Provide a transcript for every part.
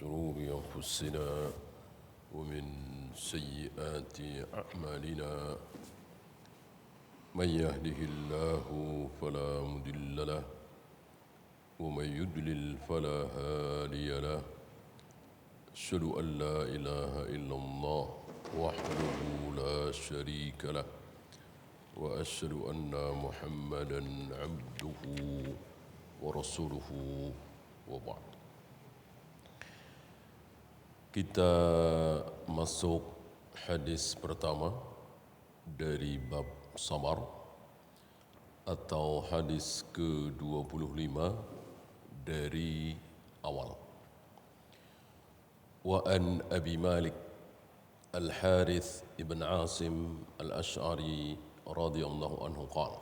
شرور أنفسنا ومن سيئات أعمالنا من يهده الله فلا مضل له ومن يضلل فلا هادي له أشهد أن لا إله إلا الله وحده لا شريك له وأشهد أن محمدًا عبده ورسوله وبعد. Kita masuk hadis pertama dari bab samar atau hadis ke-25 dari awal. Wa an Abi Malik Al-Harith ibn Asim Al-Ash'ari radhiyallahu anhu qala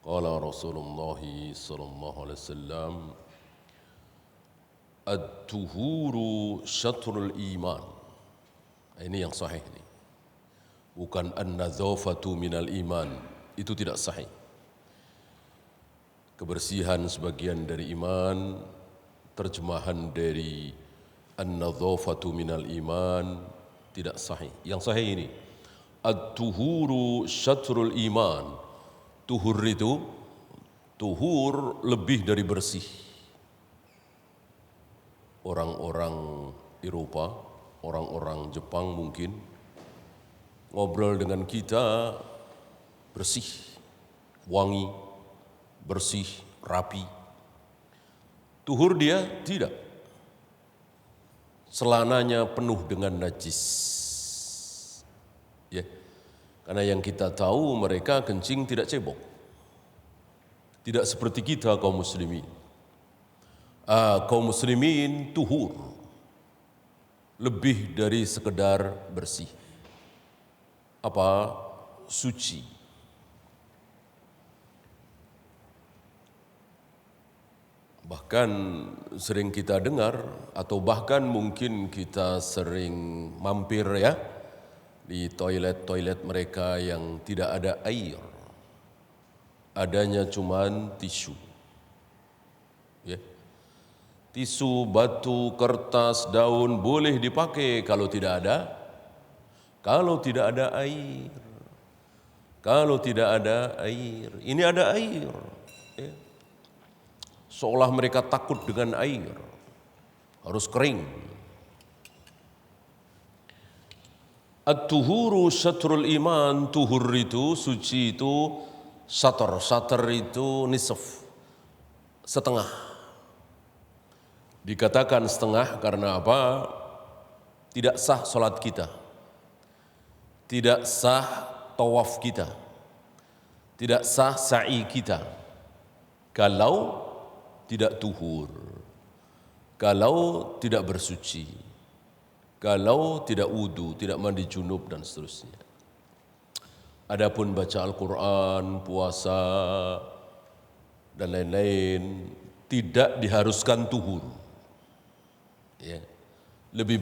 qala Rasulullah sallallahu alaihi wasallam at-tuhuru syatrul iman. Ini yang sahih ini. Bukan an-nadzafatu minal iman. Itu tidak sahih. Kebersihan sebagian dari iman, terjemahan dari an-nadzafatu minal iman tidak sahih. Yang sahih ini at-tuhuru syatrul iman. Tuhur itu, tuhur lebih dari bersih. Orang-orang Eropa, orang-orang Jepang mungkin ngobrol dengan kita bersih, wangi, bersih, rapi. Tuhur dia tidak. Celananya penuh dengan najis. Ya. Karena yang kita tahu mereka kencing tidak cebok. Tidak seperti kita kaum muslimin. Kaum muslimin tuhur. Lebih dari sekedar bersih. Suci. Bahkan sering kita dengar atau bahkan mungkin kita sering mampir ya di toilet-toilet mereka yang tidak ada air. Adanya cuman tisu. Ya. Tisu, batu, kertas, daun boleh dipakai kalau tidak ada air. Kalau tidak ada air, ini ada air. Ya. Seolah mereka takut dengan air, harus kering. At-tuhuru syatrul iman, tuhur itu, suci itu, satar itu nisf, setengah. Dikatakan setengah karena apa? Tidak sah salat kita. Tidak sah tawaf kita. Tidak sah sa'i kita. Kalau tidak tuhur. Kalau tidak bersuci. Kalau tidak wudu, tidak mandi junub dan seterusnya. Adapun baca Al-Quran, puasa dan lain-lain tidak diharuskan tuhur. Ya. Lebih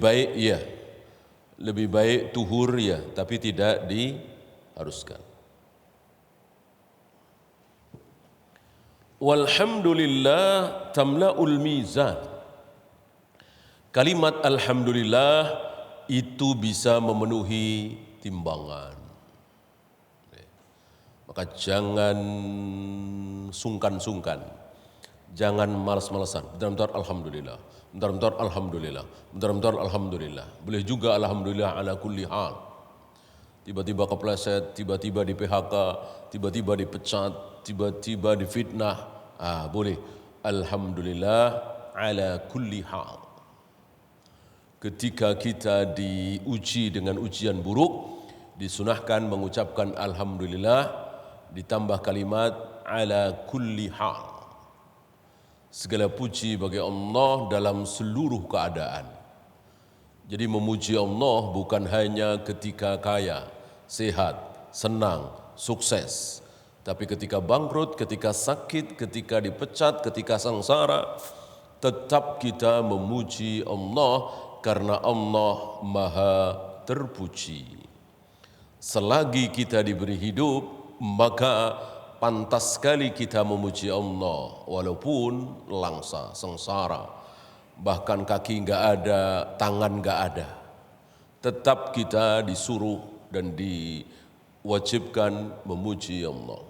baik tuhur ya, tapi tidak diharuskan. Walhamdulillah tamla'ul mizan. Kalimat alhamdulillah itu bisa memenuhi timbangan. Maka jangan sungkan-sungkan. Jangan malas-malasan. Bentar-bentar alhamdulillah. Bentar-bentar alhamdulillah. Bentar-bentar alhamdulillah. Boleh juga alhamdulillah ala kulli hal. Tiba-tiba kepleset, tiba-tiba di PHK, tiba-tiba dipecat, tiba-tiba difitnah. Boleh. Alhamdulillah ala kulli hal. Ketika kita diuji dengan ujian buruk, disunahkan mengucapkan alhamdulillah ditambah kalimat ala kulli hal. Segala puji bagi Allah dalam seluruh keadaan. Jadi memuji Allah bukan hanya ketika kaya, sehat, senang, sukses. Tapi ketika bangkrut, ketika sakit, ketika dipecat, ketika sengsara, tetap kita memuji Allah karena Allah Maha terpuji. Selagi kita diberi hidup, maka pantas sekali kita memuji Allah walaupun langsa, sengsara, bahkan kaki nggak ada, tangan nggak ada. Tetap kita disuruh dan diwajibkan memuji Allah.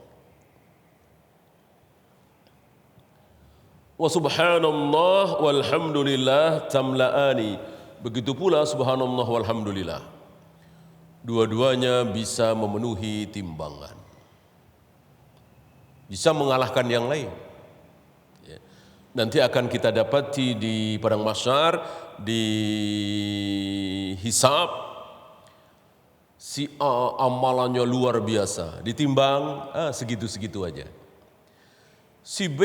Wa subhanallah walhamdulillah tamla'ani. Begitu pula subhanallah walhamdulillah. Dua-duanya bisa memenuhi timbangan. Bisa mengalahkan yang lain. Ya. Nanti akan kita dapati di padang mahsyar, di hisab, si A amalannya luar biasa, ditimbang segitu-segitu aja. Si B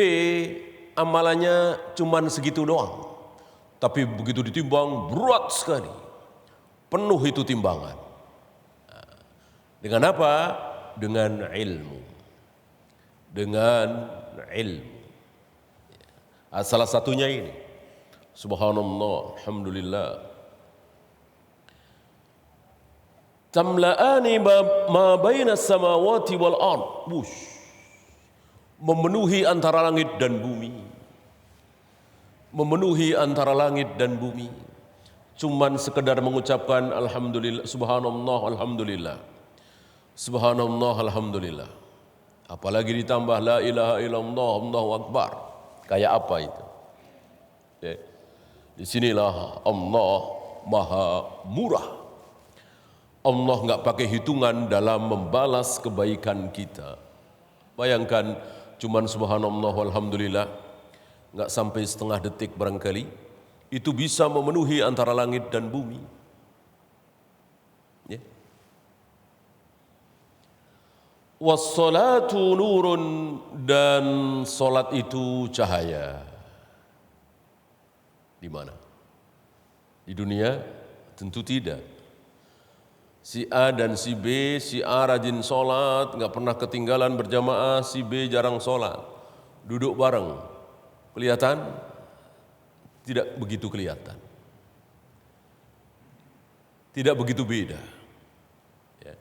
amalannya cuman segitu doang, tapi begitu ditimbang berat sekali, penuh itu timbangan. Dengan apa? Dengan ilmu. Dengan ilmu. Salah satunya ini. Subhanallah, alhamdulillah. Tamla'ani ma baina samawati wal ard. Memenuhi antara langit dan bumi. Memenuhi antara langit dan bumi. Cuman sekedar mengucapkan alhamdulillah, subhanallah, alhamdulillah. Subhanallah, alhamdulillah. Apalagi ditambah la ilaha illallah, Allahu akbar. Kayak apa itu? Ya. Disinilah Allah maha murah. Allah nggak pakai hitungan dalam membalas kebaikan kita. Bayangkan cuman subhanallah walhamdulillah, nggak sampai setengah detik barangkali, itu bisa memenuhi antara langit dan bumi. Ya. Wassalatu nurun, dan salat itu cahaya. Di mana? Di dunia? Tentu tidak. Si A dan si B, si A rajin sholat, nggak pernah ketinggalan berjamaah, si B jarang sholat. Duduk bareng, kelihatan? Tidak begitu kelihatan. Tidak begitu beda. Ya.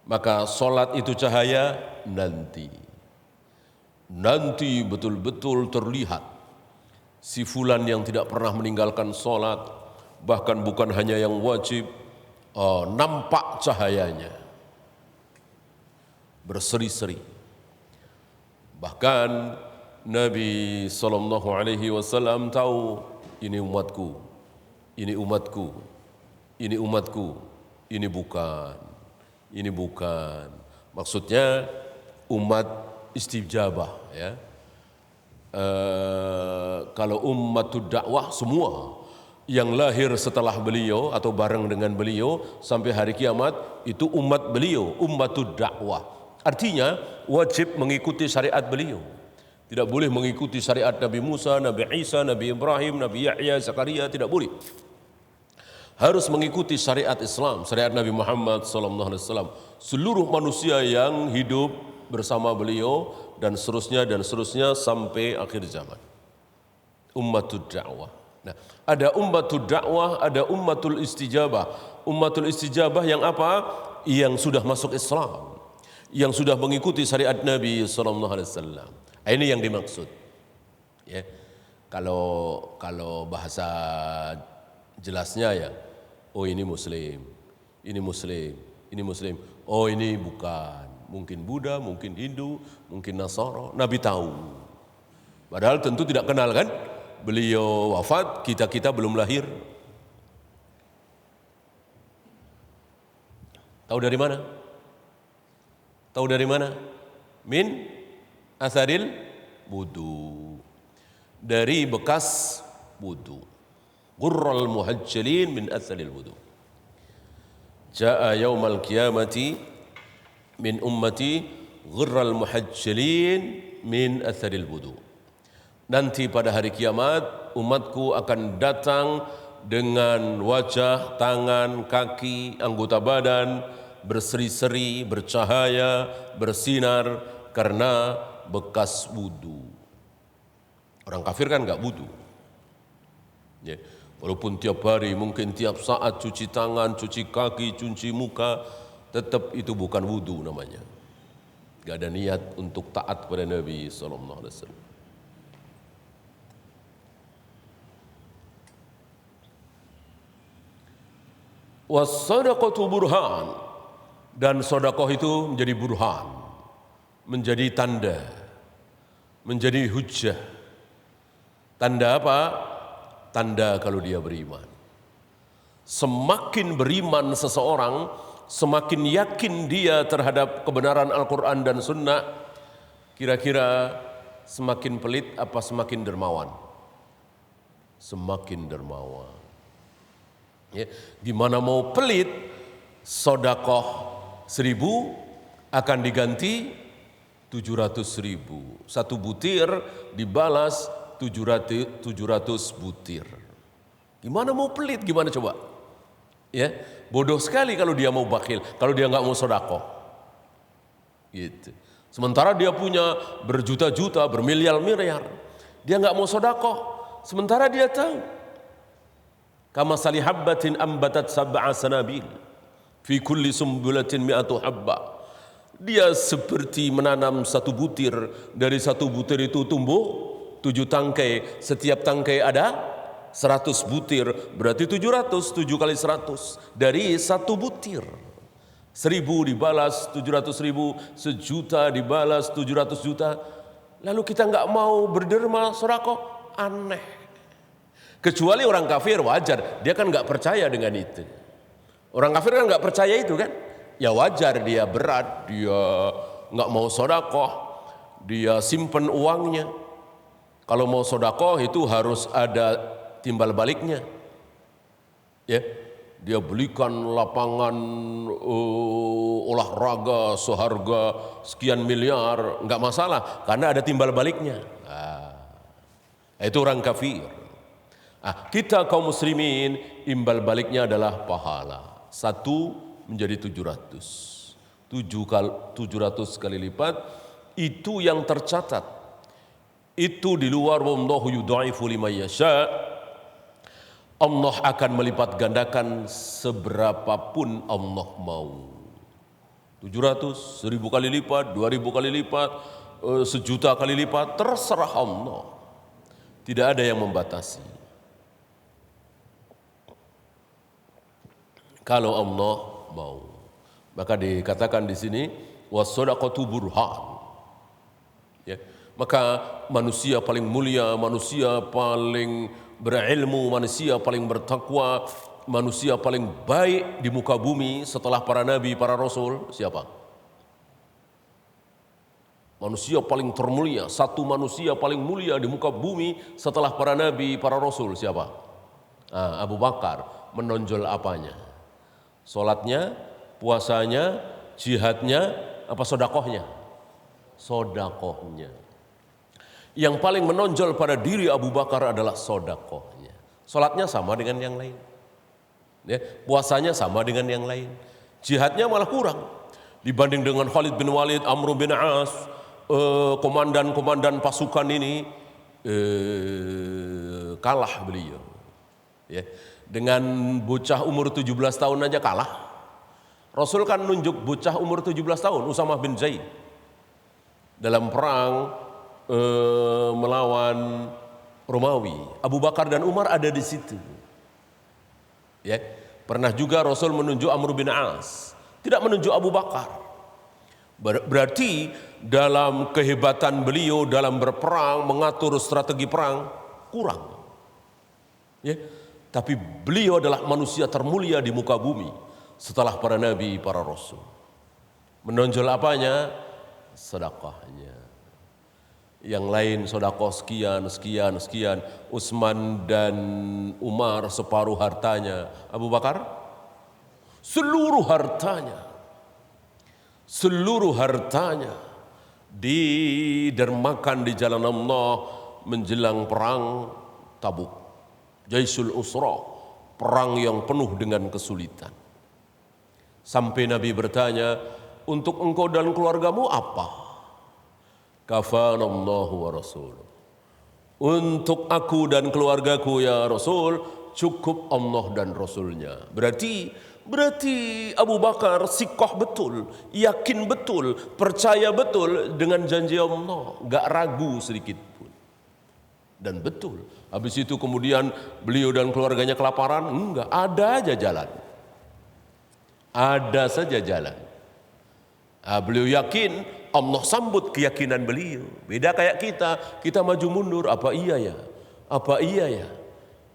Maka sholat itu cahaya nanti. Nanti betul-betul terlihat. Si fulan yang tidak pernah meninggalkan sholat, bahkan bukan hanya yang wajib, nampak cahayanya berseri-seri. Bahkan Nabi SAW tahu, ini umatku, ini umatku, ini umatku, ini bukan, ini bukan. Maksudnya umat istijabah, ya. Kalau ummatud dakwah semua yang lahir setelah beliau atau bareng dengan beliau sampai hari kiamat itu umat beliau, ummatud dakwah. Artinya wajib mengikuti syariat beliau. Tidak boleh mengikuti syariat Nabi Musa, Nabi Isa, Nabi Ibrahim, Nabi Yahya, Zakaria, tidak boleh. Harus mengikuti syariat Islam, syariat Nabi Muhammad SAW. Seluruh manusia yang hidup bersama beliau dan seterusnya sampai akhir zaman. Ummatud dakwah. Nah, ada ummatul dakwah, ada ummatul istijabah. Ummatul istijabah yang apa? Yang sudah masuk Islam, yang sudah mengikuti syariat Nabi SAW. Ini yang dimaksud. Ya, kalau bahasa jelasnya ya, oh ini Muslim, ini Muslim, ini Muslim. Oh ini bukan, mungkin Buddha, mungkin Hindu, mungkin Nasara. Nabi tahu. Padahal tentu tidak kenal kan? Beliau wafat, kita belum lahir. Tahu dari mana? Tahu dari mana? Min asaril wudu. Dari bekas wudu. Ghurral muhajjalin min asaril wudu. Ja'a yaumal qiyamati min ummati ghurral muhajjalin min asaril wudu. Nanti pada hari kiamat umatku akan datang dengan wajah, tangan, kaki, anggota badan berseri-seri, bercahaya, bersinar karena bekas wudu. Orang kafir kan enggak wudu. Ya, walaupun tiap hari, mungkin tiap saat cuci tangan, cuci kaki, cuci muka, tetap itu bukan wudu namanya. Enggak ada niat untuk taat kepada Nabi SAW. Was-shadaqatu burhan, dan sedekah itu menjadi burhan, menjadi tanda, menjadi hujjah. Tanda apa? Tanda kalau dia beriman. Semakin beriman seseorang, semakin yakin dia terhadap kebenaran Al-Quran dan Sunnah, kira-kira semakin pelit apa semakin dermawan? Semakin dermawan. Ya, gimana mau pelit, sedekah 1.000 akan diganti 700.000. Satu butir dibalas 700 butir. Gimana mau pelit, gimana coba? Ya, bodoh sekali kalau dia mau bakhil, kalau dia nggak mau sedekah. Gitu. Sementara dia punya berjuta-juta, bermiliar-miliar, dia nggak mau sedekah. Sementara dia tahu kama sali habbatin ambatat sab'a sanabil fi kulli sumbulatin mi'atu habba. Dia seperti menanam satu butir, dari satu butir itu tumbuh 7 tangkai, setiap tangkai ada 100 butir, berarti 700, 7 kali 100 dari satu butir. 1.000 dibalas 700.000, 1.000.000 dibalas 700 juta. Lalu kita nggak mau berderma sedekah, aneh. Kecuali orang kafir, wajar, dia kan nggak percaya dengan itu. Orang kafir kan nggak percaya itu kan, ya wajar dia berat, dia nggak mau sedekah, dia simpen uangnya. Kalau mau sedekah itu harus ada timbal baliknya, ya. Dia belikan lapangan olahraga seharga sekian miliar, nggak masalah, karena ada timbal baliknya. Itu orang kafir. Kita kaum muslimin, imbal baliknya adalah pahala. 1 menjadi 700. 700 kali lipat, itu yang tercatat. Itu di luar wallahu yudha'ifu liman yasha. Allah akan melipat gandakan seberapapun Allah mau. 700, 1.000 kali lipat, 2.000 kali lipat, 1.000.000 kali lipat, terserah Allah. Tidak ada yang membatasi. Kalau Allah mau, maka dikatakan di sini was-shadaqatu burhan. Ya, maka manusia paling mulia, manusia paling berilmu, manusia paling bertakwa, manusia paling baik di muka bumi setelah para nabi, para rasul, siapa? Manusia paling termulia, satu manusia paling mulia di muka bumi setelah para nabi, para rasul, siapa? Abu Bakar. Menonjol apanya? Salatnya, puasanya, jihadnya, apa sedekahnya? Sedekahnya. Yang paling menonjol pada diri Abu Bakar adalah sedekahnya. Salatnya sama dengan yang lain, ya, puasanya sama dengan yang lain, jihadnya malah kurang dibanding dengan Khalid bin Walid, Amr bin As, komandan-komandan pasukan ini, kalah beliau, ya. Dengan bocah umur 17 tahun aja kalah. Rasul kan nunjuk bocah umur 17 tahun, Usamah bin Zaid, dalam perang melawan Romawi. Abu Bakar dan Umar ada di situ. Ya, pernah juga Rasul menunjuk Amr bin As, tidak menunjuk Abu Bakar. Berarti dalam kehebatan beliau dalam berperang, mengatur strategi perang kurang. Ya. Tapi beliau adalah manusia termulia di muka bumi setelah para nabi, para rasul. Menonjol apanya? Sedekahnya. Yang lain sedekah sekian. Utsman dan Umar separuh hartanya. Abu Bakar seluruh hartanya. Seluruh hartanya didermakan di jalan Allah menjelang perang Tabuk. Jaisul Usra, perang yang penuh dengan kesulitan. Sampai Nabi bertanya, untuk engkau dan keluargamu apa? Kafanallahu wa rasuluh. Untuk aku dan keluargaku ya Rasul, cukup Allah dan Rasulnya. Berarti Abu Bakar sikoh betul, yakin betul, percaya betul dengan janji Allah, gak ragu sedikit pun. Dan betul, habis itu kemudian beliau dan keluarganya kelaparan, enggak, ada aja jalan. Ada saja jalan. Beliau yakin, Allah sambut keyakinan beliau. Beda kayak kita maju mundur. Apa iya ya? Apa iya ya?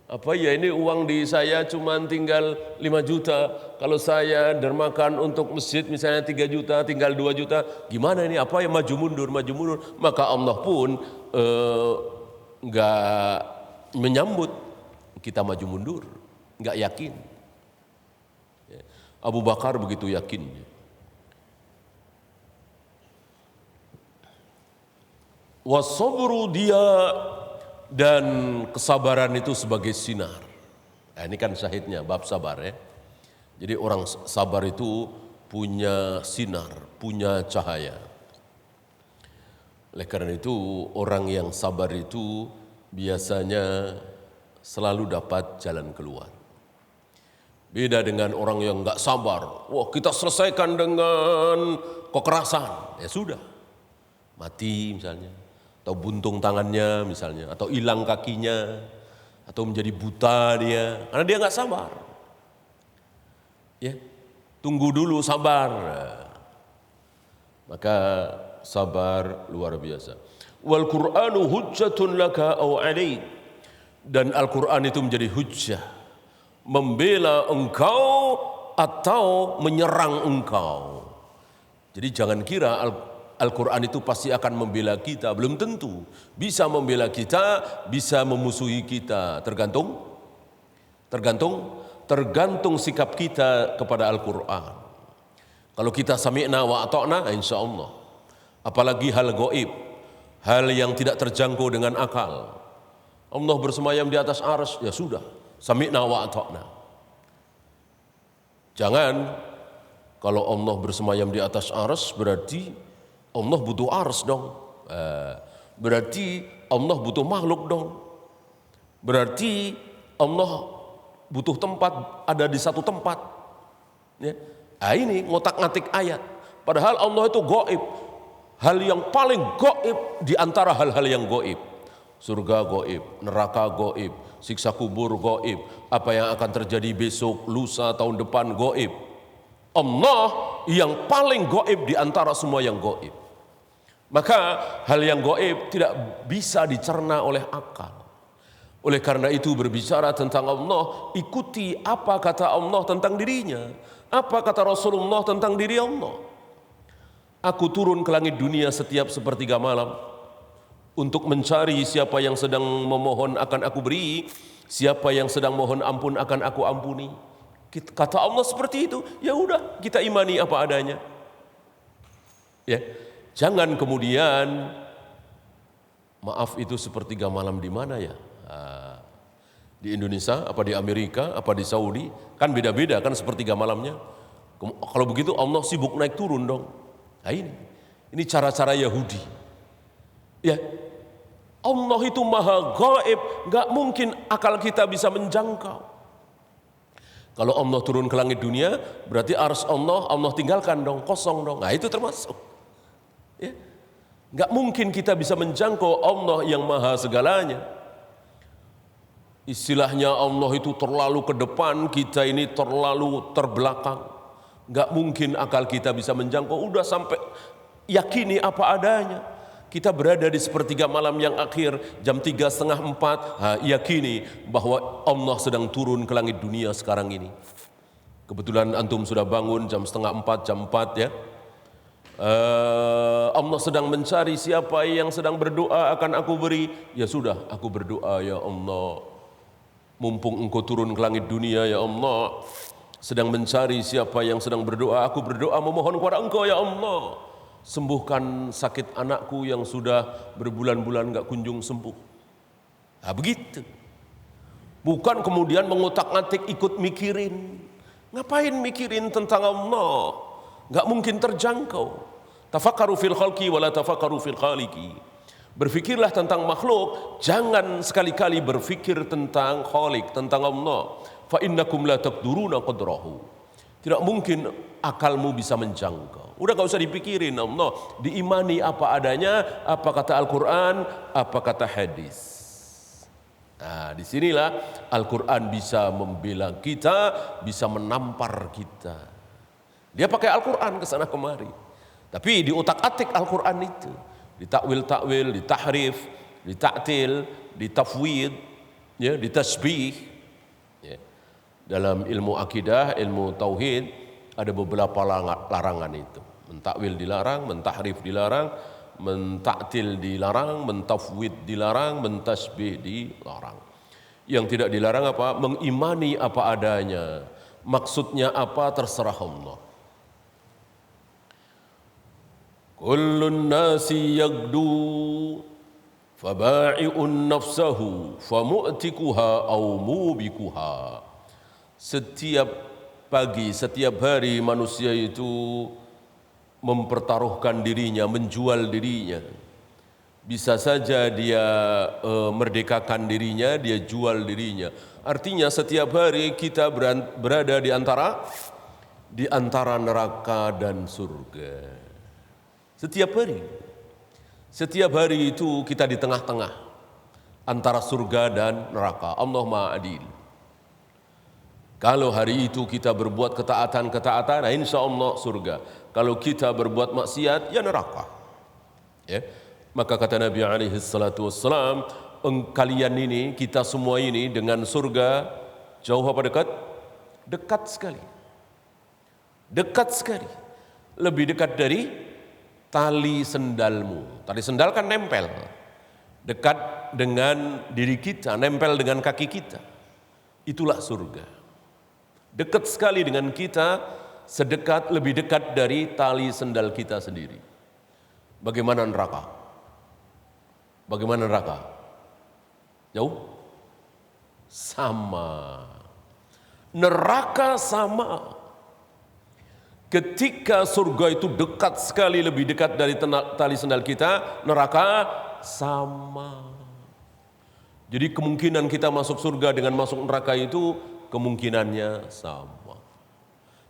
Apa ya, ini uang di saya cuma tinggal 5 juta. Kalau saya dermakan untuk masjid misalnya 3 juta, tinggal 2 juta. Gimana ini? Apa ya, maju mundur, maju mundur. Maka Allah pun enggak menyambut kita maju mundur. Enggak yakin. Abu Bakar begitu yakin. Wasabru, dia dan kesabaran itu sebagai sinar. Nah, ini kan syahidnya bab sabar ya. Jadi orang sabar itu punya sinar, punya cahaya. Oleh karena itu orang yang sabar itu biasanya selalu dapat jalan keluar. Beda dengan orang yang enggak sabar. Wah, kita selesaikan dengan kekerasan. Ya sudah, mati misalnya. Atau buntung tangannya misalnya, atau hilang kakinya, atau menjadi buta dia, karena dia nggak sabar. Ya, tunggu dulu, sabar. Maka sabar luar biasa. Wal Qur'anu hujjatun laka aw 'alaik. Dan Al-Qur'an itu menjadi hujjah, membela engkau atau menyerang engkau. Jadi jangan kira Al-Quran itu pasti akan membela kita, belum tentu. Bisa membela kita, bisa memusuhi kita, tergantung sikap kita kepada Al-Quran. Kalau kita sami'na wa ata'na, insya Allah. Apalagi hal gaib, hal yang tidak terjangkau dengan akal. Allah bersemayam di atas arsy, ya sudah, sami'na wa ata'na. Jangan, kalau Allah bersemayam di atas arsy berarti Allah butuh ars dong. Berarti Allah butuh makhluk dong. Berarti Allah butuh tempat, ada di satu tempat. Ya. Nah, ini ngotak-ngatik ayat. Padahal Allah itu gaib. Hal yang paling gaib di antara hal-hal yang gaib. Surga gaib, neraka gaib, siksa kubur gaib, apa yang akan terjadi besok, lusa, tahun depan gaib. Allah yang paling gaib di antara semua yang gaib. Maka hal yang gaib tidak bisa dicerna oleh akal. Oleh karena itu berbicara tentang Allah, ikuti apa kata Allah tentang dirinya, apa kata Rasulullah tentang diri Allah. Aku turun ke langit dunia setiap sepertiga malam untuk mencari siapa yang sedang memohon akan aku beri, siapa yang sedang mohon ampun akan aku ampuni. Kata Allah seperti itu, ya udah kita imani apa adanya. Ya. Jangan kemudian, maaf itu sepertiga malam di mana ya? Di Indonesia, apa di Amerika, apa di Saudi, kan beda-beda kan sepertiga malamnya. Kalau begitu Allah sibuk naik turun dong. Nah ini cara-cara Yahudi. Ya, Allah itu maha gaib, nggak mungkin akal kita bisa menjangkau. Kalau Allah turun ke langit dunia, berarti arsy Allah tinggalkan dong, kosong dong. Nah itu termasuk. Ya. Nggak mungkin kita bisa menjangkau Allah yang maha segalanya. Istilahnya Allah itu terlalu ke depan, kita ini terlalu terbelakang. Nggak mungkin akal kita bisa menjangkau. Udah sampai yakini apa adanya. Kita berada di sepertiga malam yang akhir, jam 3:30, yakini bahwa Allah sedang turun ke langit dunia sekarang ini. Kebetulan antum sudah bangun jam 3:30, jam 4 ya. Allah sedang mencari siapa yang sedang berdoa akan aku beri. Ya sudah, aku berdoa, ya Allah. Mumpung engkau turun ke langit dunia, ya Allah, sedang mencari siapa yang sedang berdoa, aku berdoa memohon kepada engkau, ya Allah. Sembuhkan sakit anakku yang sudah berbulan-bulan enggak kunjung sembuh. Nah, begitu. Bukan kemudian mengotak-atik ikut mikirin. Ngapain mikirin tentang Allah? Enggak mungkin terjangkau. Tafakkaru fil khalqi wala tafakkaru fil khaliqi. Berfikirlah tentang makhluk, jangan sekali-kali berfikir tentang Khaliq, tentang Allah. Fa innakum la taqduruna qadrahu. Tidak mungkin akalmu bisa menjangkau. Udah gak usah dipikirin Allah, diimani apa adanya, apa kata Al-Quran, apa kata hadis. Nah, disinilah Al-Quran bisa membela kita, bisa menampar kita. Dia pakai Al-Quran ke sana kemari. Tapi di otak-atik Al-Quran itu. Ditakwil-takwil, ditahrif, ditaktil, ditafwid, ya, ditasbih. Ya. Dalam ilmu akidah, ilmu tauhid, ada beberapa larangan itu. Mentakwil dilarang, mentahrif dilarang, mentaktil dilarang, mentafwid dilarang, mentasbih dilarang. Yang tidak dilarang apa? Mengimani apa adanya. Maksudnya apa? Terserah Allah. Kullun nasi yagdu faba'i'un nafsahu famu'tikuha au mubikuha. Setiap pagi, setiap hari manusia itu mempertaruhkan dirinya, menjual dirinya. Bisa saja dia merdekakan dirinya, dia jual dirinya. Artinya setiap hari kita berada di antara neraka dan surga. Setiap hari. Setiap hari itu kita di tengah-tengah antara surga dan neraka. Allah Maha Adil. Kalau hari itu kita berbuat ketaatan-ketaatan, nah insya Allah surga. Kalau kita berbuat maksiat, ya neraka. Ya. Maka kata Nabi alaihi salatu wassalam, kalian ini, kita semua ini dengan surga jauh apa dekat? Dekat sekali. Dekat sekali. Lebih dekat dari tali sendalmu. Tali sendal kan nempel. Dekat dengan diri kita, nempel dengan kaki kita. Itulah surga. Dekat sekali dengan kita, sedekat, lebih dekat dari tali sendal kita sendiri. Bagaimana neraka? Bagaimana neraka? Jauh? Sama. Neraka sama. Ketika surga itu dekat sekali, lebih dekat dari tali sendal kita, neraka sama. Jadi kemungkinan kita masuk surga dengan masuk neraka itu kemungkinannya sama.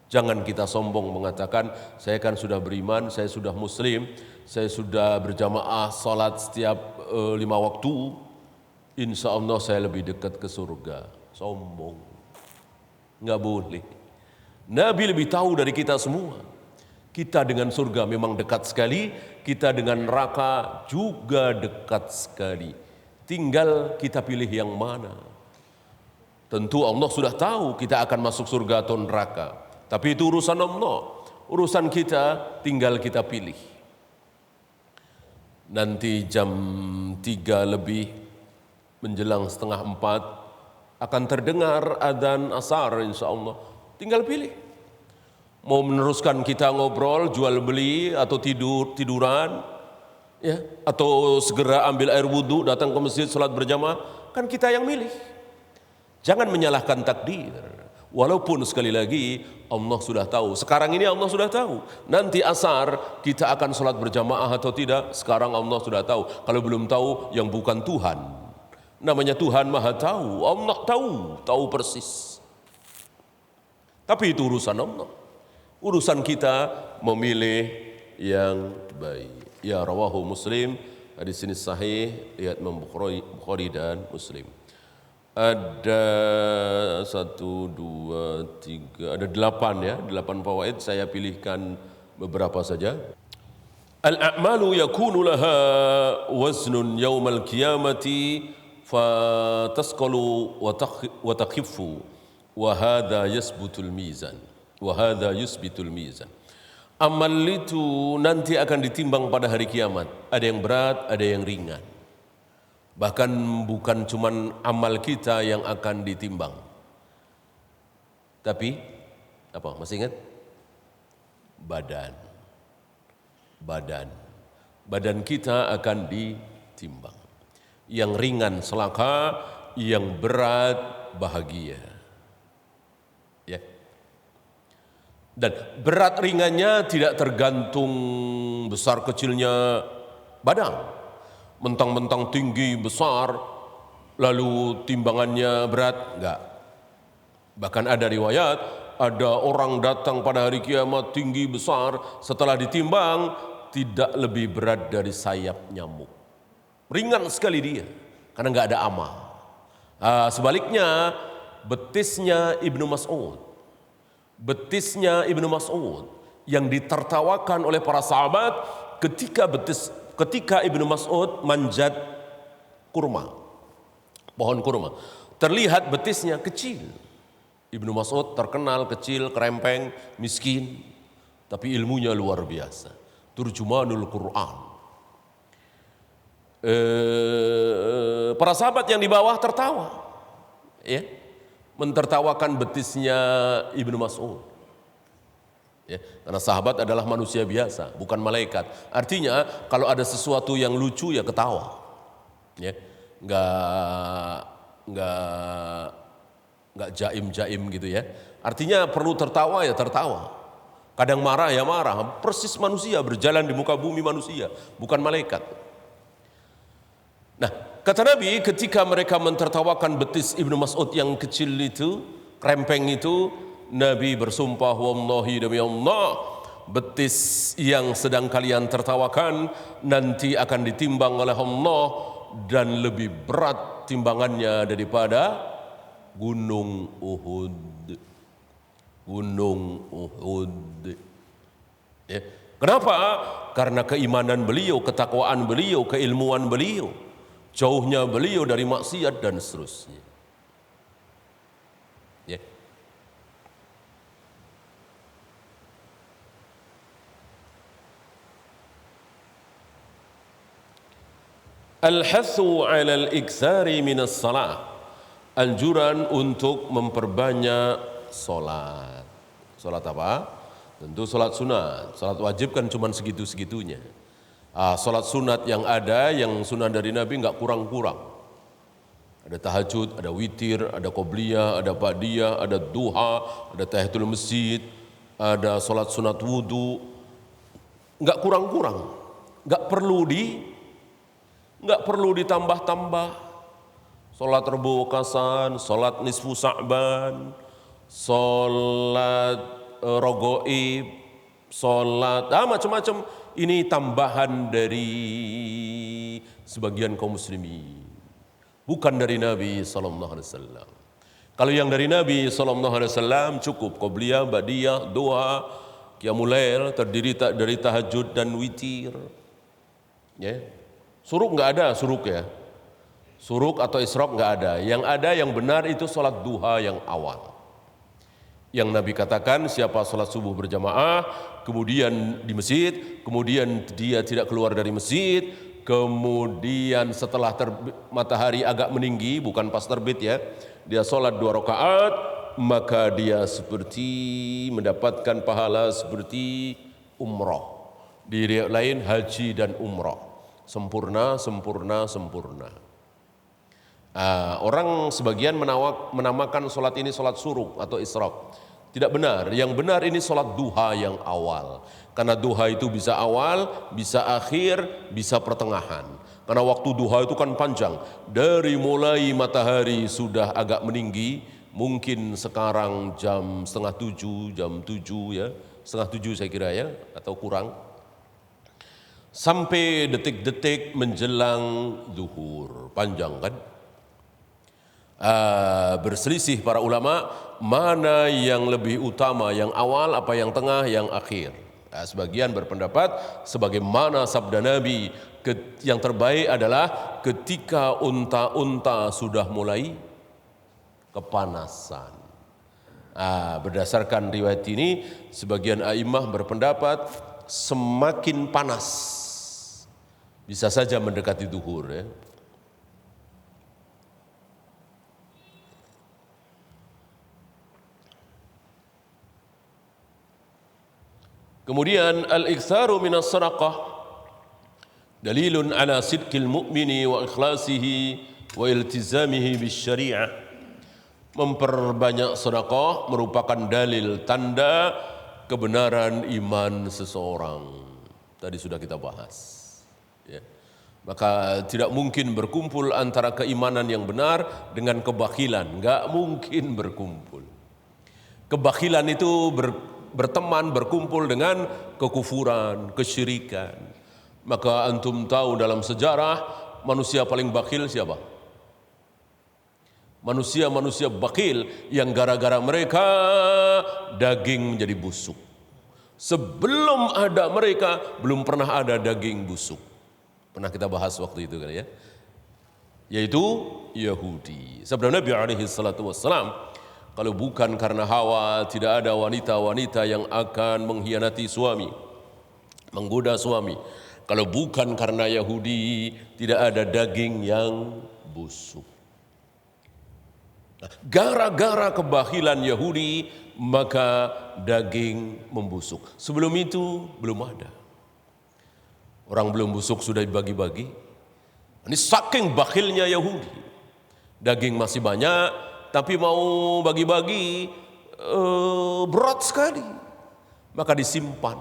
Jangan kita sombong mengatakan, saya kan sudah beriman, saya sudah muslim, saya sudah berjamaah salat setiap 5 waktu, insya Allah saya lebih dekat ke surga. Sombong. Nggak boleh. Nabi lebih tahu dari kita semua. Kita dengan surga memang dekat sekali, kita dengan neraka juga dekat sekali. Tinggal kita pilih yang mana. Tentu Allah sudah tahu kita akan masuk surga atau neraka. Tapi itu urusan Allah. Urusan kita tinggal kita pilih. Nanti jam 3 lebih menjelang setengah 4 akan terdengar adzan asar insya Allah. Tinggal pilih. Mau meneruskan kita ngobrol, jual beli, atau tiduran, ya, atau segera ambil air wudhu, datang ke masjid, salat berjamaah, kan kita yang milih. Jangan menyalahkan takdir. Walaupun sekali lagi Allah sudah tahu. Sekarang ini Allah sudah tahu. Nanti asar kita akan salat berjamaah atau tidak. Sekarang Allah sudah tahu. Kalau belum tahu, yang bukan Tuhan. Namanya Tuhan Maha Tahu. Allah tahu persis. Tapi itu urusan Allah. Urusan kita memilih yang baik. Ya rawahu Muslim, hadis ini sahih, lihat Bukhari dan Muslim. Ada 1, 2, 3, ada 8 ya, 8 fawaid, saya pilihkan beberapa saja. Al-a'malu yakunu laha waznun yawmal qiyamati fatasqalu wa takhiffu. Wahada yasbutul mizan. Wahada yusbitul mizan. Amal itu nanti akan ditimbang pada hari kiamat. Ada yang berat, ada yang ringan. Bahkan bukan cuman amal kita yang akan ditimbang. Tapi apa? Masih ingat? Badan kita akan ditimbang. Yang ringan celaka, yang berat bahagia. Ya. Dan berat ringannya tidak tergantung besar kecilnya badan. Mentang-mentang tinggi besar lalu timbangannya berat, enggak. Bahkan ada riwayat, ada orang datang pada hari kiamat tinggi besar, setelah ditimbang tidak lebih berat dari sayap nyamuk. Ringan sekali dia karena enggak ada amal. Sebaliknya betisnya Ibnu Mas'ud betisnya Ibnu Mas'ud yang ditertawakan oleh para sahabat ketika Ibnu Mas'ud manjat kurma, pohon kurma. Terlihat betisnya kecil. Ibnu Mas'ud terkenal kecil, kerempeng, miskin, tapi ilmunya luar biasa. Turjumanul Quran. Para sahabat yang di bawah tertawa, ya, mentertawakan betisnya Ibnu Mas'ud. Ya, karena sahabat adalah manusia biasa, bukan malaikat. Artinya kalau ada sesuatu yang lucu ya ketawa. Ya, nggak jaim-jaim gitu ya. Artinya perlu tertawa ya tertawa. Kadang marah ya marah. Persis manusia berjalan di muka bumi manusia, bukan malaikat. Nah, kata Nabi ketika mereka mentertawakan betis Ibnu Mas'ud yang kecil itu, krempeng itu, Nabi bersumpah, wallahi demi Allah, betis yang sedang kalian tertawakan nanti akan ditimbang oleh Allah dan lebih berat timbangannya daripada Gunung Uhud. Gunung Uhud. Ya. Kenapa? Karena keimanan beliau, ketakwaan beliau, keilmuan beliau, jauhnya beliau dari maksiat dan seterusnya. Ya. Al-hathu 'ala al-iktsari minas shalah. Anjuran untuk memperbanyak salat. Salat apa? Tentu salat sunat. Salat wajib kan cuma segitu-segitunya. Salat sunat yang ada, yang sunat dari Nabi enggak kurang-kurang. Ada tahajud, ada witir, ada qobliyah, ada ba'diyah, ada duha, ada tahiyatul masjid, ada salat sunat wudu. Enggak kurang-kurang. Enggak perlu ditambah-tambah. Salat Rebu Wakasan, salat nisfu Sa'ban, salat Rogoib, salat macam-macam. Ini tambahan dari sebagian kaum muslimin, bukan dari Nabi sallallahu alaihi wasallam. Kalau yang dari Nabi sallallahu alaihi wasallam cukup qobliyah, ba'diyah, duha, qiyamul lail, terdiri dari tahajud dan witir. Ya. Suruk enggak ada, suruk ya. Suruk atau isyraq enggak ada. Yang ada yang benar itu salat duha yang awal. Yang Nabi katakan siapa salat subuh berjamaah, kemudian di masjid, kemudian dia tidak keluar dari masjid, kemudian setelah matahari agak meninggi, bukan pas terbit ya, dia salat 2 rakaat, maka dia seperti mendapatkan pahala seperti umroh. Di riwayat lain haji dan umroh. Sempurna, sempurna, sempurna. Orang sebagian menamakan solat ini solat suruk atau isyraq. Tidak benar, yang benar ini solat duha yang awal. Karena duha itu bisa awal, bisa akhir, bisa pertengahan. Karena waktu duha itu kan panjang. Dari mulai matahari sudah agak meninggi, mungkin sekarang jam 6:30, jam 7 ya, 6:30 saya kira ya, atau kurang. Sampai detik-detik menjelang zuhur, panjang kan? Berselisih para ulama mana yang lebih utama, yang awal apa yang tengah, yang akhir. Sebagian berpendapat sebagaimana sabda Nabi, yang terbaik adalah ketika unta-unta sudah mulai kepanasan. Berdasarkan riwayat ini sebagian a'immah berpendapat semakin panas bisa saja mendekati zuhur ya. Kemudian al-iktsaru minas sadaqah dalilun ala sidqil mu'mini wa ikhlasihi wa iltizamihi bisyari'ah. Memperbanyak sedekah merupakan dalil tanda kebenaran iman seseorang. Tadi sudah kita bahas. Ya. Maka tidak mungkin berkumpul antara keimanan yang benar dengan kebakilan. Enggak mungkin berkumpul. Kebakilan itu berteman, berkumpul dengan kekufuran, kesyirikan. Maka antum tahu dalam sejarah manusia paling bakhil siapa? Manusia-manusia bakhil yang gara-gara mereka daging menjadi busuk. Sebelum ada mereka belum pernah ada daging busuk. Pernah kita bahas waktu itu kan ya. Yaitu Yahudi. Sabda Nabi alaihi salatu wassalam, kalau bukan karena Hawa tidak ada wanita-wanita yang akan mengkhianati suami, menggoda suami. Kalau bukan karena Yahudi tidak ada daging yang busuk. Nah, gara-gara kebakhilan Yahudi maka daging membusuk. Sebelum itu belum ada. Orang belum busuk sudah dibagi-bagi. Ini saking bakhilnya Yahudi. Daging masih banyak tapi mau bagi-bagi berat sekali. Maka disimpan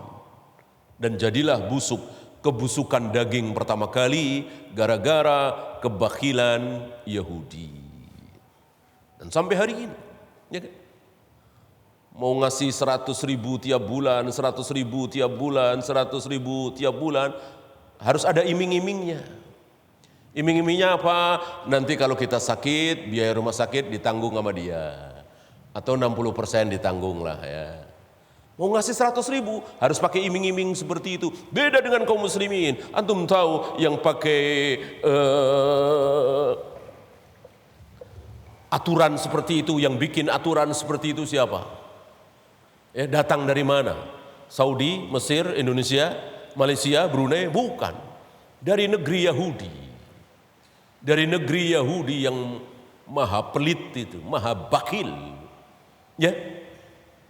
dan jadilah busuk. Kebusukan daging pertama kali gara-gara kebakhilan Yahudi. Dan sampai hari ini, ya kan? Mau ngasih 100.000 tiap bulan, 100.000 tiap bulan, 100.000 tiap bulan, harus ada iming-imingnya. Iming-imingnya apa? Nanti kalau kita sakit, biaya rumah sakit ditanggung sama dia. Atau 60% ditanggung lah ya. Mau ngasih 100.000 harus pakai iming-iming seperti itu. Beda dengan kaum muslimin. Antum tahu yang pakai aturan seperti itu, yang bikin aturan seperti itu siapa? Ya, datang dari mana? Saudi, Mesir, Indonesia, Malaysia, Brunei? Bukan. Dari negeri Yahudi. Dari negeri Yahudi yang maha pelit itu, maha bakhil. Ya,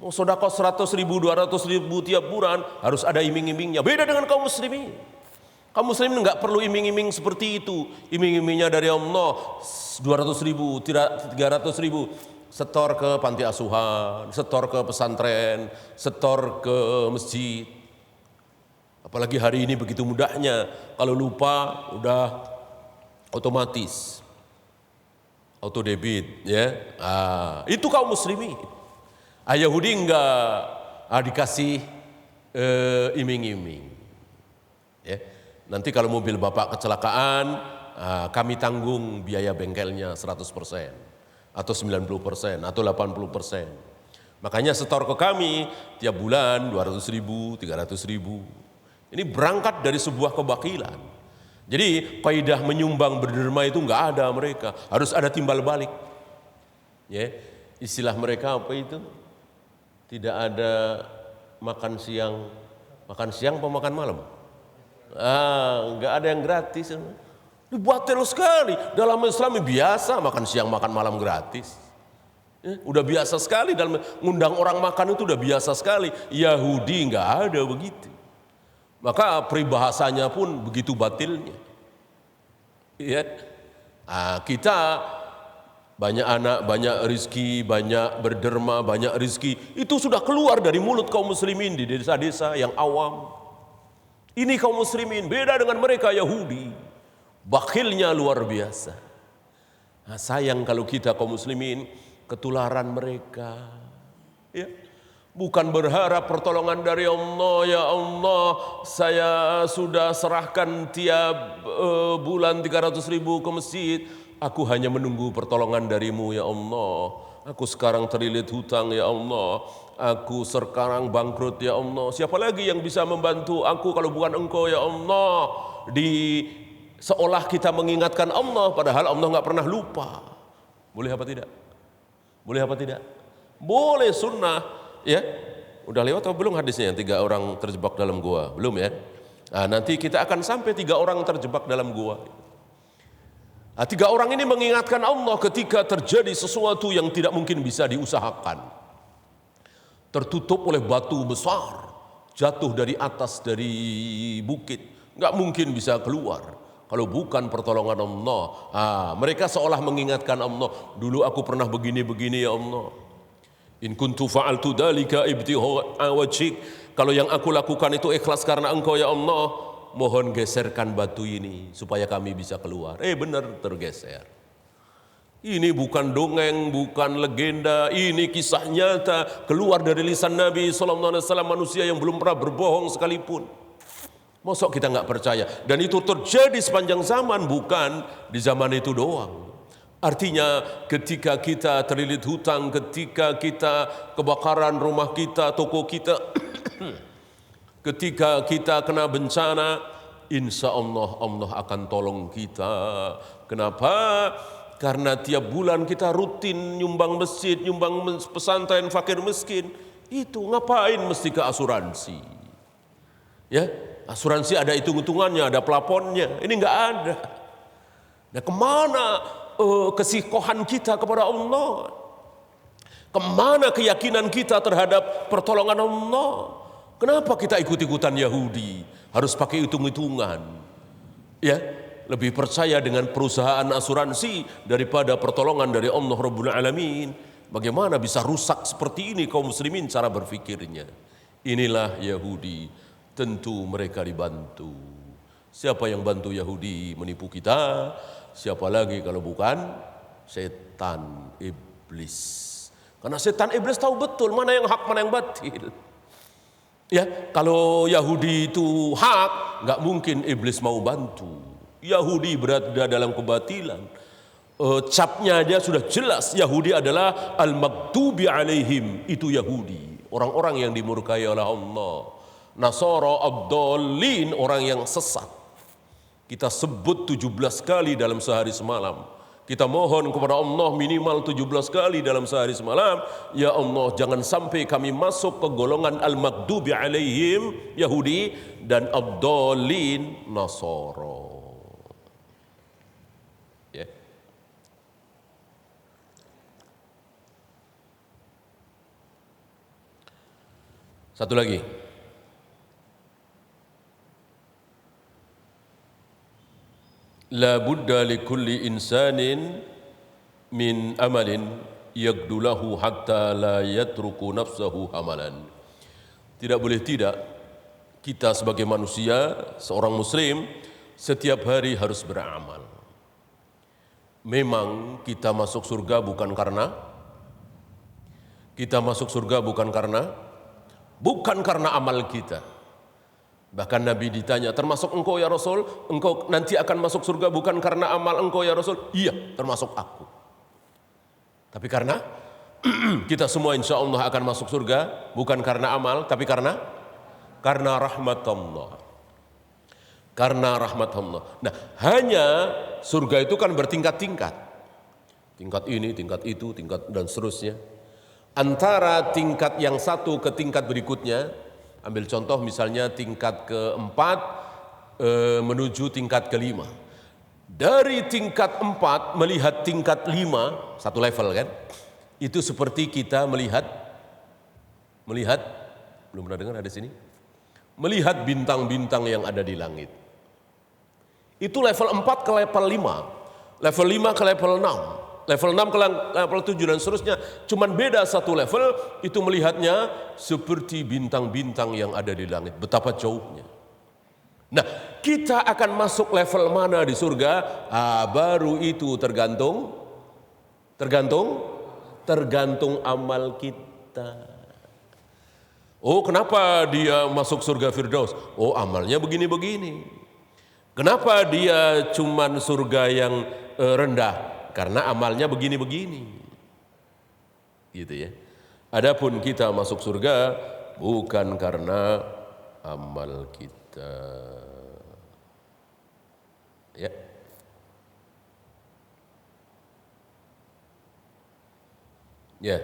mau sedekah 100.000, 200.000 tiap bulan harus ada iming-imingnya. Beda dengan kaum muslimin. Kaum muslimin enggak perlu iming-iming seperti itu. Iming-imingnya dari Allah 200.000, 300.000, setor ke panti asuhan, setor ke pesantren, setor ke masjid. Apalagi hari ini begitu mudahnya, kalau lupa udah otomatis auto debit ya. Itu kaum muslimin. Yahudi enggak dikasih iming-iming. Ya. Nanti kalau mobil bapak kecelakaan, kami tanggung biaya bengkelnya 100%, atau 90%, atau 80%. Makanya setor ke kami tiap bulan 200.000, 300.000. Ini berangkat dari sebuah kebakilan. Jadi kaidah menyumbang berderma itu enggak ada mereka, harus ada timbal balik. Ya, istilah mereka apa itu? Tidak ada makan siang apa makan malam? Enggak ada yang gratis. Batil sekali. Dalam Islam biasa makan siang makan malam gratis. Udah biasa sekali dalam ngundang orang makan itu udah biasa sekali. Yahudi enggak ada begitu. Maka peribahasanya pun begitu batilnya. Ya. Kita banyak anak, banyak rizki, banyak berderma, banyak rizki. Itu sudah keluar dari mulut kaum muslimin di desa-desa yang awam. Ini kaum muslimin beda dengan mereka Yahudi. Bakhilnya luar biasa. Sayang kalau kita kaum muslimin ketularan mereka. Ya. Bukan berharap pertolongan dari Allah. Ya Allah, saya sudah serahkan tiap bulan 300.000 ke masjid. Aku hanya menunggu pertolongan darimu ya Allah. Aku sekarang terlilit hutang ya Allah. Aku sekarang bangkrut ya Allah. Siapa lagi yang bisa membantu aku kalau bukan Engkau ya Allah? Seolah kita mengingatkan Allah, padahal Allah nggak pernah lupa. Boleh apa tidak? Boleh apa tidak? Boleh, sunnah. Ya, udah lewat atau belum hadisnya? 3 orang terjebak dalam gua, belum ya? Nanti kita akan sampai 3 orang terjebak dalam gua. 3 orang ini mengingatkan Allah ketika terjadi sesuatu yang tidak mungkin bisa diusahakan. Tertutup oleh batu besar, jatuh dari atas dari bukit, nggak mungkin bisa keluar kalau bukan pertolongan Allah. Mereka seolah mengingatkan Allah, dulu aku pernah begini-begini ya Allah. In kuntu fa'altu dzalika ibtigha'a wajhik. Kalau yang aku lakukan itu ikhlas karena Engkau ya Allah, mohon geserkan batu ini supaya kami bisa keluar. Benar, tergeser. Ini bukan dongeng, bukan legenda, ini kisah nyata keluar dari lisan Nabi SAW, manusia yang belum pernah berbohong sekalipun. Mosok kita nggak percaya? Dan itu terjadi sepanjang zaman, bukan di zaman itu doang. Artinya ketika kita terlilit hutang, ketika kita kebakaran rumah kita, toko kita, ketika kita kena bencana, insya Allah Allah akan tolong kita. Kenapa? Karena tiap bulan kita rutin nyumbang masjid, nyumbang pesantren fakir miskin. Itu ngapain mesti ke asuransi? Ya, asuransi ada hitung-hitungannya, ada plafonnya. Ini enggak ada. Nah, kemana kesikohan kita kepada Allah? Kemana keyakinan kita terhadap pertolongan Allah? Kenapa kita ikut-ikutan Yahudi? Harus pakai hitung-hitungan. Ya, lebih percaya dengan perusahaan asuransi daripada pertolongan dari Allah Rabbul Alamin. Bagaimana bisa rusak seperti ini kaum muslimin cara berfikirnya? Inilah Yahudi. Tentu mereka dibantu. Siapa yang bantu Yahudi menipu kita? Siapa lagi kalau bukan setan iblis. Karena setan iblis tahu betul mana yang hak, mana yang batil. Ya, kalau Yahudi itu hak, nggak mungkin iblis mau bantu. Yahudi berada dalam kebatilan. Capnya aja sudah jelas, Yahudi adalah al-maghdubi alaihim, itu Yahudi, orang-orang yang dimurkai oleh Allah. Nasara ad-dallin, orang yang sesat. Kita sebut 17 kali dalam sehari semalam. Kita mohon kepada Allah minimal 17 kali dalam sehari semalam. Ya Allah, jangan sampai kami masuk ke golongan al-maghdubi alaihim, Yahudi, dan ad-dallin, Nasara. Ya. Satu lagi. La budda li kulli insanin min amalin yagdulahu hatta la yatruku nafsahu hamalan. Tidak boleh tidak, kita sebagai manusia, seorang muslim, setiap hari harus beramal. Memang kita masuk surga bukan karena amal kita. Bahkan Nabi ditanya, termasuk engkau ya Rasul, engkau nanti akan masuk surga bukan karena amal engkau ya Rasul? Iya, termasuk aku. Tapi karena kita semua insya Allah akan masuk surga bukan karena amal, tapi karena rahmat Allah. Karena rahmat Allah. Nah, hanya surga itu kan bertingkat-tingkat. Tingkat ini, tingkat itu, tingkat dan seterusnya. Antara tingkat yang satu ke tingkat berikutnya, ambil contoh misalnya tingkat keempat menuju tingkat kelima. Dari tingkat 4 melihat tingkat 5, satu level kan? Itu seperti kita melihat belum pernah dengar ada sini? Melihat bintang-bintang yang ada di langit. Itu level 4 ke level 5, level 5 ke level 6. Level 6 ke level 7 dan seterusnya. Cuman beda satu level, itu melihatnya seperti bintang-bintang yang ada di langit. Betapa jauhnya. Nah, kita akan masuk level mana di surga? Baru itu tergantung amal kita. Oh, kenapa dia masuk surga Firdaus? Oh, amalnya begini-begini. Kenapa dia cuman surga yang rendah? Karena amalnya begini-begini. Gitu ya. Adapun kita masuk surga bukan karena amal kita. Ya. Ya.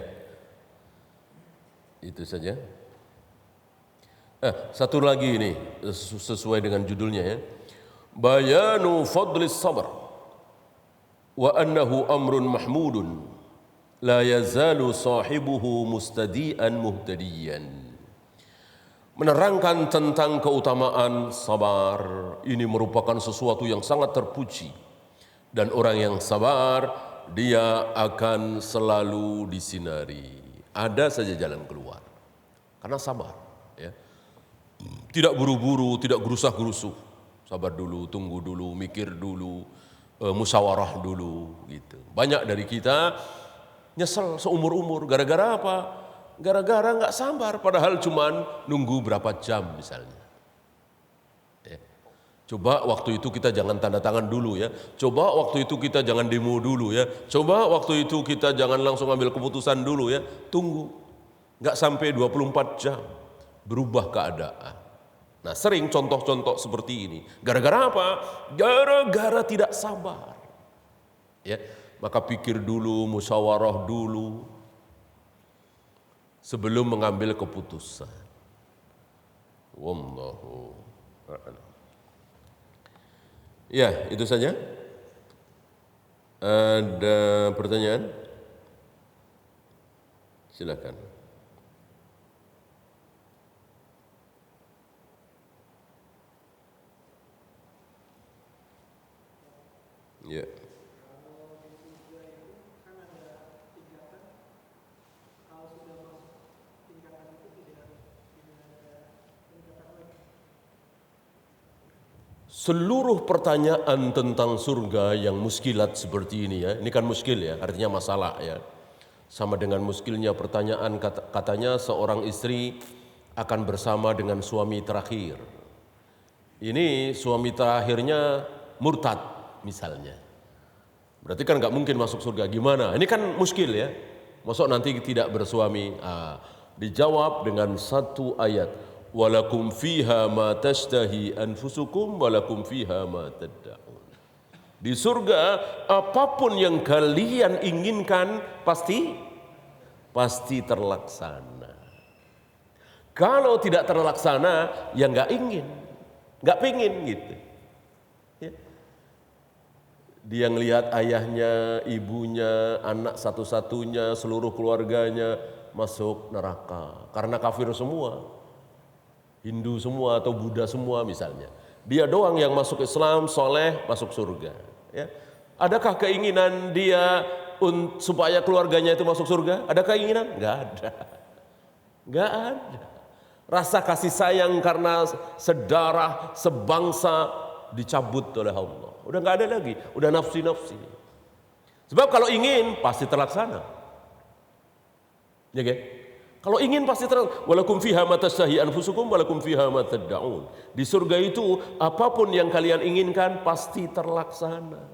Itu saja. Satu lagi ini sesuai dengan judulnya ya. Bayanu fadlis sabr. Wa annahu amrun mahmudun la yazalu sahibuhu mustadian muhtadiyan. Menerangkan tentang keutamaan sabar. Ini merupakan sesuatu yang sangat terpuji. Dan orang yang sabar, dia akan selalu disinari. Ada saja jalan keluar. Karena sabar. Ya. Tidak buru-buru, tidak gerusa-gerusu. Sabar dulu, tunggu dulu, mikir dulu. Musyawarah dulu gitu. Banyak dari kita nyesel seumur-umur gara-gara apa? Gara-gara nggak sabar padahal cuman nunggu berapa jam misalnya. Ya. Coba waktu itu kita jangan tanda tangan dulu ya. Coba waktu itu kita jangan demo dulu ya. Coba waktu itu kita jangan langsung ambil keputusan dulu ya. Tunggu. Nggak sampai 24 jam. Berubah keadaan. Nah sering contoh-contoh seperti ini. Gara-gara apa? Gara-gara tidak sabar. Ya, maka pikir dulu, musyawarah dulu. Sebelum mengambil keputusan. Wallahu a'lam. Ya, itu saja. Ada pertanyaan? Silakan. Ya. Seluruh pertanyaan tentang surga yang muskilat seperti ini ya, ini kan muskil ya, artinya masalah ya. Sama dengan muskilnya pertanyaan katanya seorang istri akan bersama dengan suami terakhir. Ini suami terakhirnya murtad misalnya. Berarti kan nggak mungkin masuk surga. Gimana? Ini kan muskil ya. Masuk nanti tidak bersuami. Dijawab dengan satu ayat. Walakum fiha ma tashtahi anfusukum walakum fiha ma tad'un. Di surga apapun yang kalian inginkan pasti terlaksana. Kalau tidak terlaksana ya nggak ingin, nggak pengen gitu. Ya. Dia ngelihat ayahnya, ibunya, anak satu-satunya, seluruh keluarganya masuk neraka karena kafir semua. Hindu semua atau Buddha semua misalnya. Dia doang yang masuk Islam, soleh, masuk surga. Ya. Adakah keinginan dia supaya keluarganya itu masuk surga? Ada keinginan? Enggak ada. Enggak ada. Rasa kasih sayang karena sedarah, sebangsa dicabut oleh Allah. Udah enggak ada lagi. Udah nafsi-nafsi. Sebab kalau ingin pasti terlaksana. Ya kan? Kalau ingin pasti terlaksana. Walakum fiha ma tashtahi anfusukum walakum fiha ma tad'un. Di surga itu apapun yang kalian inginkan pasti terlaksana.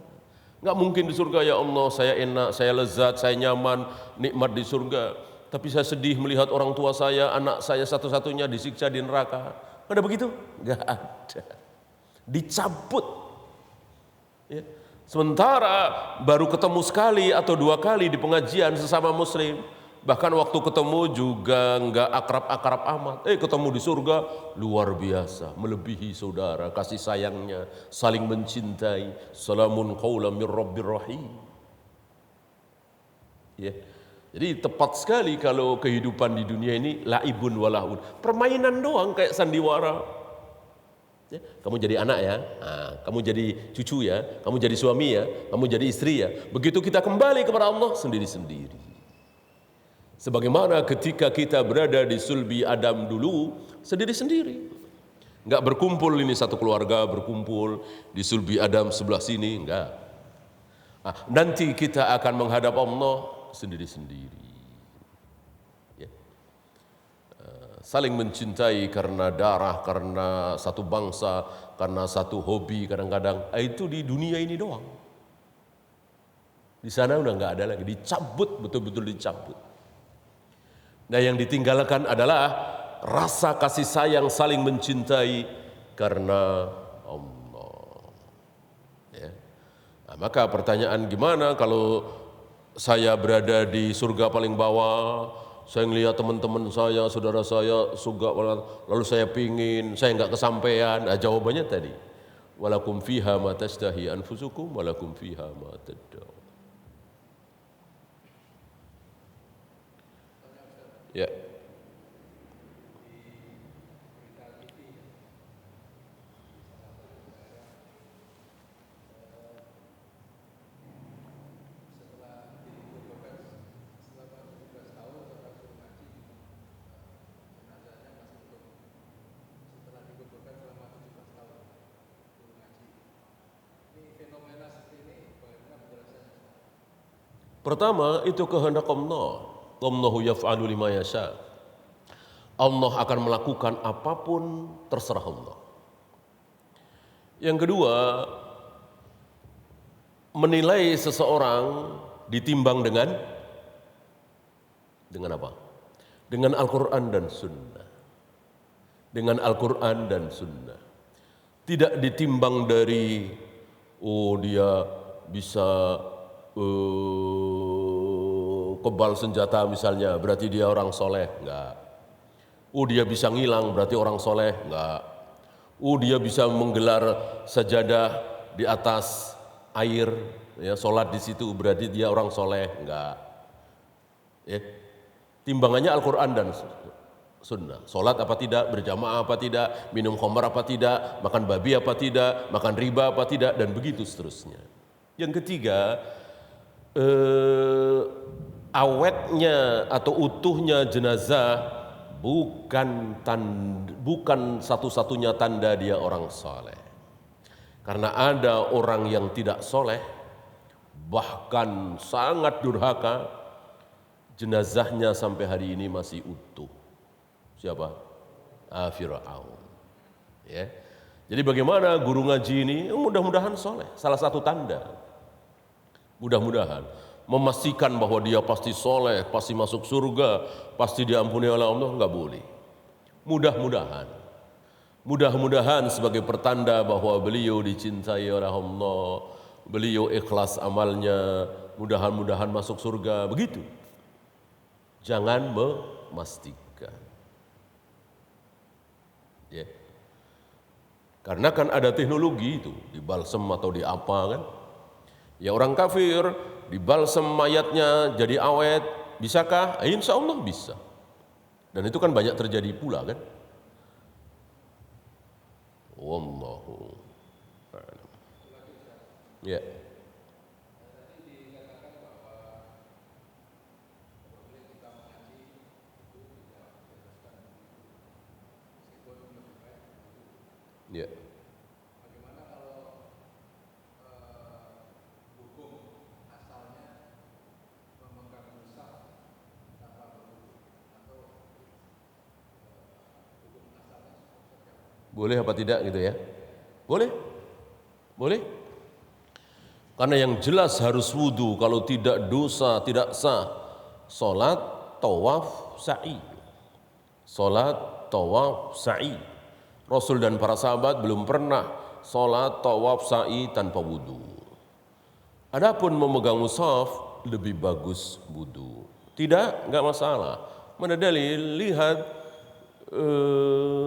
Enggak mungkin di surga ya Allah saya enak, saya lezat, saya nyaman, nikmat di surga. Tapi saya sedih melihat orang tua saya, anak saya satu-satunya disiksa di neraka. Ada begitu? Enggak ada. Dicabut. Ya. Sementara baru ketemu sekali atau dua kali di pengajian sesama muslim. Bahkan waktu ketemu juga enggak akrab-akrab amat. Ketemu di surga luar biasa, melebihi saudara, kasih sayangnya, saling mencintai. Salamun qaulan mir rabbir rahim. Ya. Jadi tepat sekali kalau kehidupan di dunia ini laibun walahun. Permainan doang kayak sandiwara. Ya, kamu jadi anak ya, kamu jadi cucu ya, kamu jadi suami ya, kamu jadi istri ya. Begitu kita kembali kepada Allah sendiri-sendiri. Sebagaimana ketika kita berada di sulbi Adam dulu, sendiri-sendiri. Enggak berkumpul ini satu keluarga berkumpul di sulbi Adam sebelah sini, enggak. Nanti kita akan menghadap Allah sendiri-sendiri. Ya. Saling mencintai karena darah, karena satu bangsa, karena satu hobi kadang-kadang. Itu di dunia ini doang. Di sana udah enggak ada lagi, dicabut, betul-betul dicabut. Nah yang ditinggalkan adalah rasa kasih sayang saling mencintai karena Allah. Ya. Nah, maka pertanyaan gimana kalau saya berada di surga paling bawah, saya ngelihat teman-teman saya, saudara saya surga lalu saya pingin, saya nggak kesampaian. Nah, jawabannya tadi, walakum fiha ma tashtahi anfusukum walakum fiha ma tad'un. Ya. Pertama itu kehendak Allah. Allahu yaf'alu lima yasha. Allah akan melakukan apapun terserah Allah. Yang kedua, menilai seseorang ditimbang dengan apa? Dengan Al-Quran dan Sunnah. Dengan Al-Quran dan Sunnah. Tidak ditimbang dari, oh dia bisa kebal senjata misalnya, berarti dia orang soleh. Enggak. Oh dia bisa ngilang, berarti orang soleh. Enggak. Oh dia bisa menggelar sajadah di atas air, ya, sholat di situ, berarti dia orang soleh. Enggak. Ya. Timbangannya Al-Quran dan Sunnah. Sholat apa tidak, berjamaah apa tidak, minum khamar apa tidak, makan babi apa tidak, makan riba apa tidak, dan begitu seterusnya. Yang ketiga, awetnya atau utuhnya jenazah bukan satu-satunya tanda dia orang soleh. Karena ada orang yang tidak soleh, bahkan sangat durhaka, jenazahnya sampai hari ini masih utuh. Siapa? Fir'aun. Ya. Jadi bagaimana guru ngaji ini? Mudah-mudahan soleh. Salah satu tanda. Mudah-mudahan memastikan bahwa dia pasti soleh, pasti masuk surga, pasti diampuni oleh Allah, enggak boleh. Mudah-mudahan sebagai pertanda bahwa beliau dicintai oleh Allah, beliau ikhlas amalnya, mudah-mudahan masuk surga, begitu. Jangan memastikan. Ya. Karena kan ada teknologi itu, di balsem atau di apa kan. Ya orang kafir, di balsem mayatnya jadi awet, bisakah? Insya Allah bisa. Dan itu kan banyak terjadi pula kan. Wallahu a'lam. Ya. Ya. Boleh apa tidak gitu ya? Boleh? Boleh? Karena yang jelas harus wudu, kalau tidak dosa, tidak sah. Salat, tawaf, sa'i. Salat, tawaf, sa'i. Rasul dan para sahabat belum pernah salat, tawaf, sa'i tanpa wudu. Adapun memegang mushaf lebih bagus wudu. Tidak, enggak masalah. Mana dalil? Lihat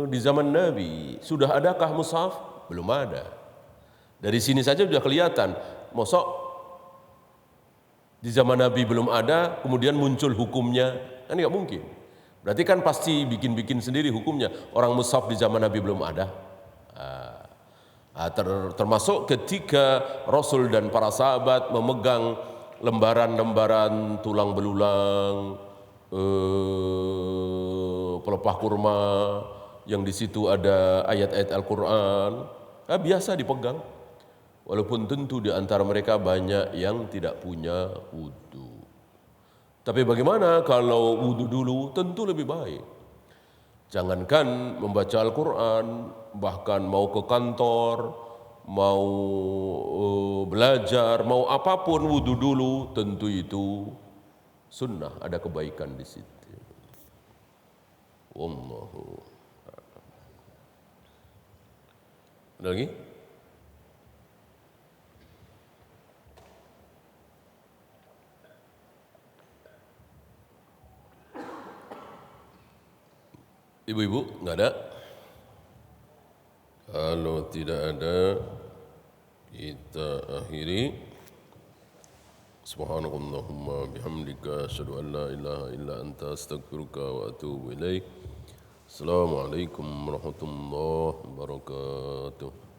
di zaman Nabi sudah adakah mushaf? Belum ada. Dari sini saja sudah kelihatan. Mosok di zaman Nabi belum ada, kemudian muncul hukumnya, kan nggak mungkin. Berarti kan pasti bikin-bikin sendiri hukumnya. Orang mushaf di zaman Nabi belum ada. Termasuk ketika Rasul dan para sahabat memegang lembaran-lembaran tulang belulang, pelepah kurma, yang di situ ada ayat-ayat Al-Quran, biasa dipegang. Walaupun tentu di antara mereka banyak yang tidak punya wudu. Tapi bagaimana kalau wudu dulu? Tentu lebih baik. Jangankan membaca Al-Quran, bahkan mau ke kantor, mau belajar, mau apapun wudu dulu, tentu itu sunnah, ada kebaikan di situ. Wallahu. Ada lagi? Ibu-ibu, enggak ada? Kalau tidak ada, kita akhiri. Subhanakallahumma bihamdika asyhadu an la ilaha illa anta astaghfiruka wa atubu ilaik. Assalamualaikum warahmatullahi wabarakatuh.